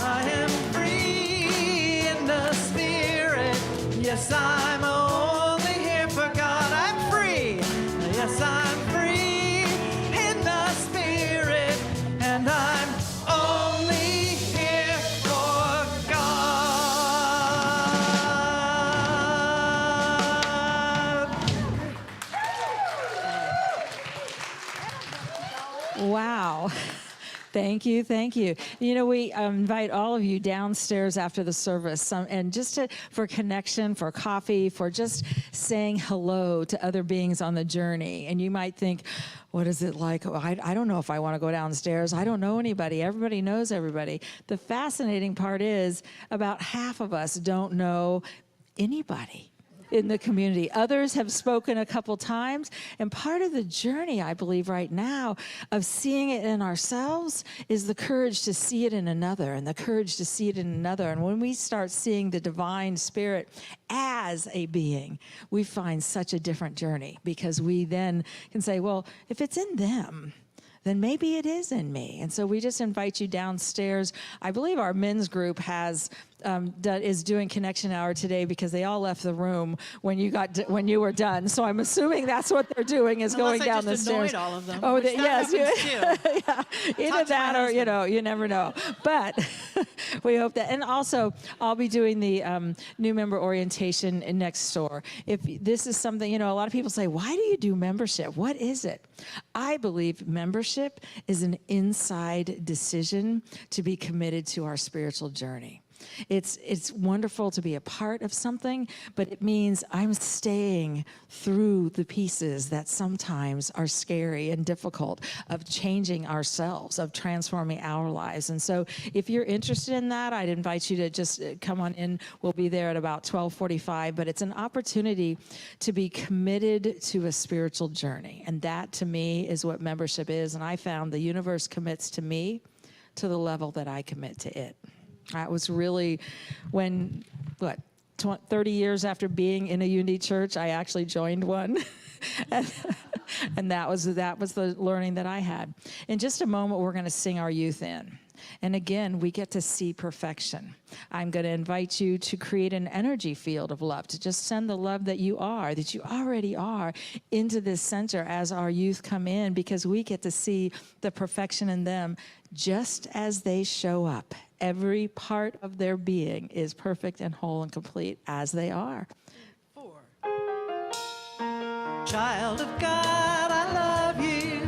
I am free in the Spirit. Yes, I'm only here for God. I'm free. Yes, I'm free in the Spirit, and I'm only here for God. Wow. Thank you, thank you. You know, we invite all of you downstairs after the service, and just for connection, for coffee, for just saying hello to other beings on the journey. And you might think, what is it like? Oh, I don't know if I want to go downstairs. I don't know anybody. Everybody knows everybody. The fascinating part is about half of us don't know anybody in the community. Others have spoken a couple times, and part of the journey, I believe right now, of seeing it in ourselves is the courage to see it in another, and the courage to see it in another. And when we start seeing the divine Spirit as a being, we find such a different journey, because we then can say, well, if it's in them, then maybe it is in me. And so we just invite you downstairs. I believe our men's group has is doing Connection Hour today because they all left the room when you were done. So I'm assuming that's what they're doing is Unless going down I the just stairs. annoyed all of them. Oh, which that yes. happens too. Yeah, either Talk to my that or, husband. you never know. But we hope that. And also, I'll be doing the new member orientation next door. If this is something, a lot of people say, why do you do membership? What is it? I believe membership is an inside decision to be committed to our spiritual journey. It's wonderful to be a part of something, but it means I'm staying through the pieces that sometimes are scary and difficult of changing ourselves, of transforming our lives. And so if you're interested in that, I'd invite you to just come on in. We'll be there at about 12:45, but it's an opportunity to be committed to a spiritual journey. And that to me is what membership is. And I found the universe commits to me to the level that I commit to it. That was really when, 30 years after being in a Unity church, I actually joined one. And that was the learning that I had. In just a moment, we're going to sing our youth in. And again, we get to see perfection. I'm going to invite you to create an energy field of love, to just send the love that you already are, into this center as our youth come in, because we get to see the perfection in them just as they show up. Every part of their being is perfect and whole and complete as they are. 4. Child of God, I love you.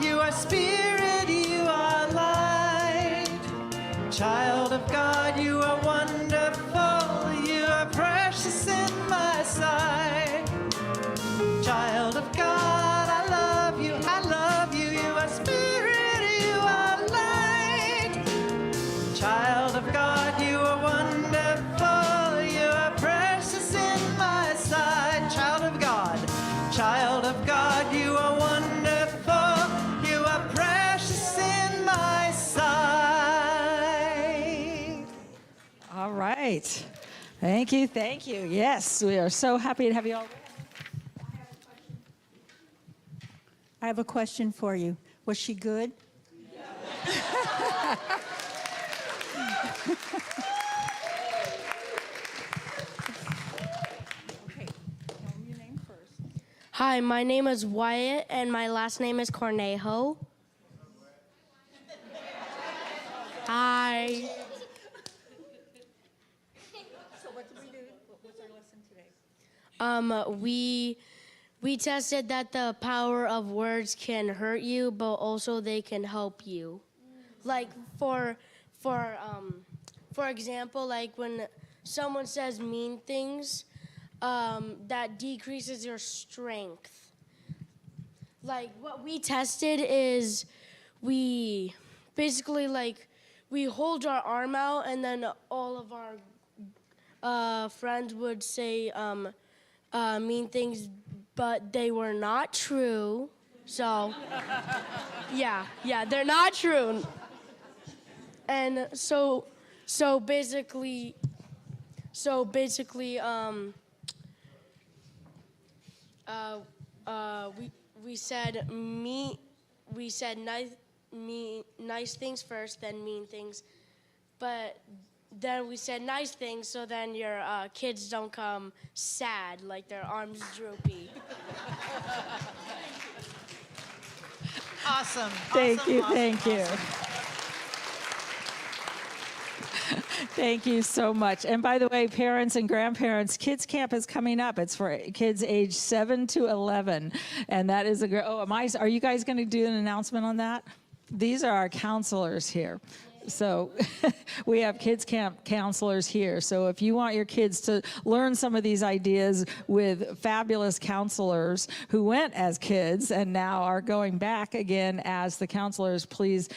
You are spirit, you are light. Child of God, you are wonderful. You are precious in my sight. Child of God, I love you. I love you. You are spirit, you are light. Child of God, you are wonderful. You are precious in my sight. Child of God, you are wonderful. You are precious in my sight. All right. Thank you. Yes, we are so happy to have you all. I have a question for you. Was she good? Okay, tell me your name first. Hi, my name is Wyatt, and my last name is Cornejo. Hi. So what did we do? What was our lesson today? We tested that the power of words can hurt you, but also they can help you. Like for example, like when someone says mean things, that decreases your strength. Like what we tested is we basically we hold our arm out, and then all of our friends would say mean things, but they were not true. So yeah, they're not true. And so basically we said nice things first, then mean things, but then we said nice things, so then your kids don't come sad, like their arms droopy. Awesome. Thank awesome, you. awesome, Thank you. awesome. Thank you so much. And by the way, parents and grandparents, Kids Camp is coming up. It's for kids age 7 to 11. And that is are you guys going to do an announcement on that? These are our counselors here. So we have Kids Camp counselors here. So if you want your kids to learn some of these ideas with fabulous counselors who went as kids and now are going back again as the counselors, please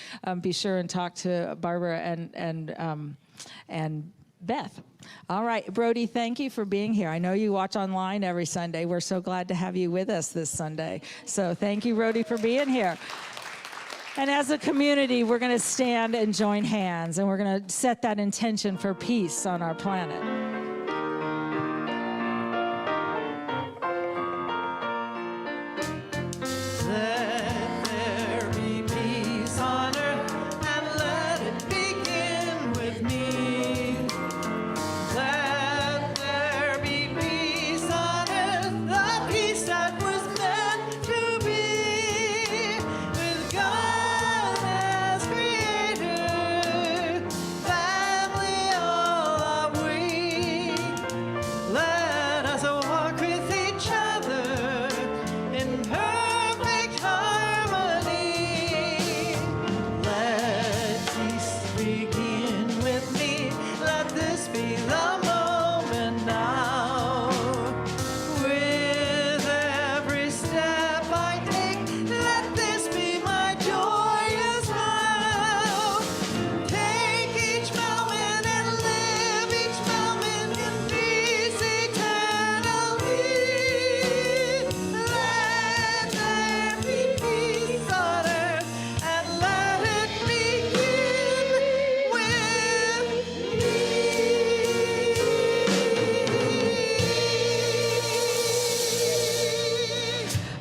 be sure and talk to Barbara and Beth. All right, Brody, thank you for being here. I know you watch online every Sunday. We're so glad to have you with us this Sunday. So thank you, Brody, for being here. And as a community, we're going to stand and join hands, and we're going to set that intention for peace on our planet. Let there be peace on earth, and let it begin with me.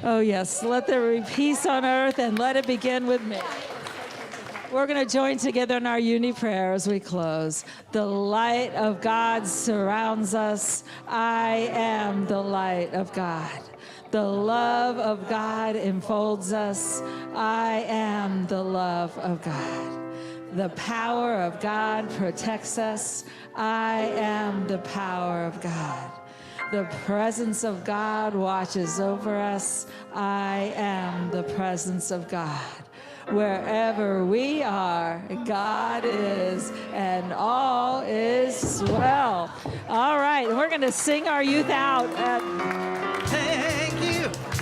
Oh, yes. Let there be peace on earth and let it begin with me. We're going to join together in our uni prayer as we close. The light of God surrounds us. I am the light of God. The love of God enfolds us. I am the love of God. The power of God protects us. I am the power of God. The presence of God watches over us. I am the presence of God. Wherever we are, God is, and all is well. All right, we're going to sing our youth out. Thank you.